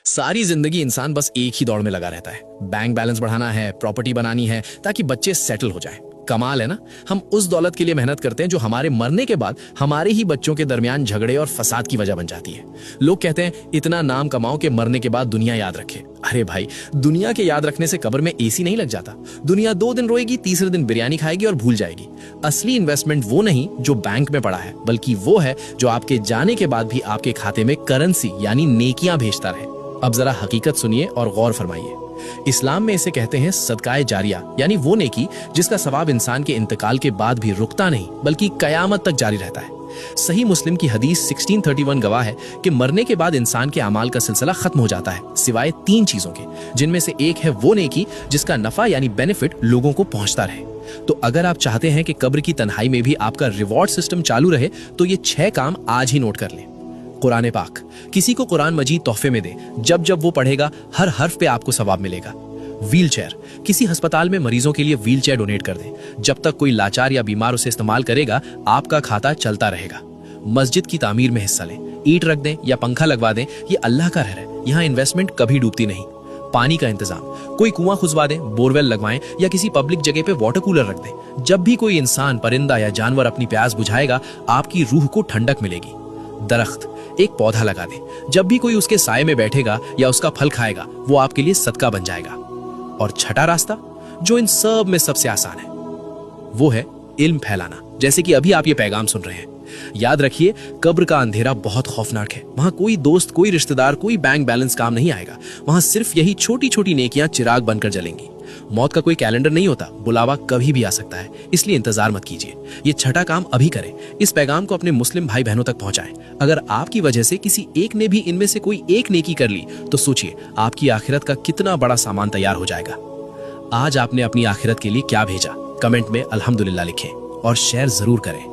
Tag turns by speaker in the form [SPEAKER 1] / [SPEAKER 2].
[SPEAKER 1] सारी जिंदगी इंसान बस एक ही दौड़ में लगा रहता है। बैंक बैलेंस बढ़ाना है, प्रॉपर्टी बनानी है ताकि बच्चे सेटल हो जाएं। कमाल है ना। हम उस दौलत के लिए मेहनत करते हैं जो हमारे मरने के बाद हमारे ही बच्चों के दरमियान झगड़े और फसाद की वजह बन जाती है। लोग कहते हैं इतना नाम कमाओ कि मरने के बाद दुनिया याद रखे। अरे भाई, दुनिया के याद रखने से कब्र में एसी नहीं लग जाता। दुनिया 2 दिन रोएगी, तीसरे दिन बिरयानी खाएगी और भूल जाएगी। असली इन्वेस्टमेंट वो नहीं जो बैंक में पड़ा है, बल्कि वो है जो आपके जाने के बाद भी आपके खाते में करेंसी यानी नेकियां भेजता रहे। अब जरा हकीकत सुनिए और गौर फरमाइए। इस्लाम में इसे कहते हैं सदकाए जारिया, यानी वो नेकी जिसका सवाब इंसान के इंतकाल के बाद भी रुकता नहीं बल्कि कयामत तक जारी रहता है। सही मुस्लिम की हदीस 1631 गवाह है कि मरने के बाद इंसान के अमाल का सिलसिला खत्म हो जाता है सिवाय 3 चीजों के, जिनमें से एक है वो नेकी जिसका नफा यानी बेनिफिट लोगों को पहुंचता रहे। तो अगर आप चाहते हैं कि कब्र की तन्हाई में भी आपका रिवॉर्ड सिस्टम चालू रहे तो ये 6 काम आज ही नोट कर लें। कुरान पाक, किसी को कुरान मजीद तोहफे में दे। जब जब वो पढ़ेगा हर हर्फ पे आपको सवाब मिलेगा। व्हील चेयर, किसी अस्पताल में मरीजों के लिए व्हील चेयर डोनेट कर दें। जब तक कोई लाचार या बीमार उसे इस्तेमाल करेगा आपका खाता चलता रहेगा। मस्जिद की तामीर में हिस्सा लें, ईंट रख दें या पंखा लगवा दें, ये अल्लाह का घर है, यहाँ इन्वेस्टमेंट कभी डूबती नहीं। पानी का इंतजाम, कोई कुआं खुदवा दें, बोरवेल लगवाएं या किसी पब्लिक जगह पे वाटर कूलर रख दें। जब भी कोई इंसान, परिंदा या जानवर अपनी प्यास बुझाएगा आपकी रूह को ठंडक मिलेगी। दरख्त, एक पौधा लगा दें। जब भी कोई उसके साए में बैठेगा या उसका फल खाएगा वो आपके लिए सदका बन जाएगा। और छठा रास्ता जो इन सब में सबसे आसान है वो है इल्म फैलाना, जैसे कि अभी आप ये पैगाम सुन रहे हैं। याद रखिए, कब्र का अंधेरा बहुत खौफनाक है। वहां कोई दोस्त, कोई रिश्तेदार, कोई बैंक बैलेंस काम नहीं आएगा। वहां सिर्फ यही छोटी छोटी नेकियां चिराग बनकर जलेंगी। मौत का कोई कैलेंडर नहीं होता, बुलावा कभी भी आ सकता है, इसलिए इंतजार मत कीजिए। ये छठा काम अभी करें। इस पैगाम को अपने मुस्लिम भाई बहनों तक पहुंचाएं। अगर आपकी वजह से किसी एक ने भी इनमें से कोई एक नेकी कर ली तो सोचिए आपकी आखिरत का कितना बड़ा सामान तैयार हो जाएगा। आज आपने अपनी आखिरत के लिए क्या भेजा? कमेंट में अल्हम्दुलिल्लाह लिखें और शेयर जरूर करें।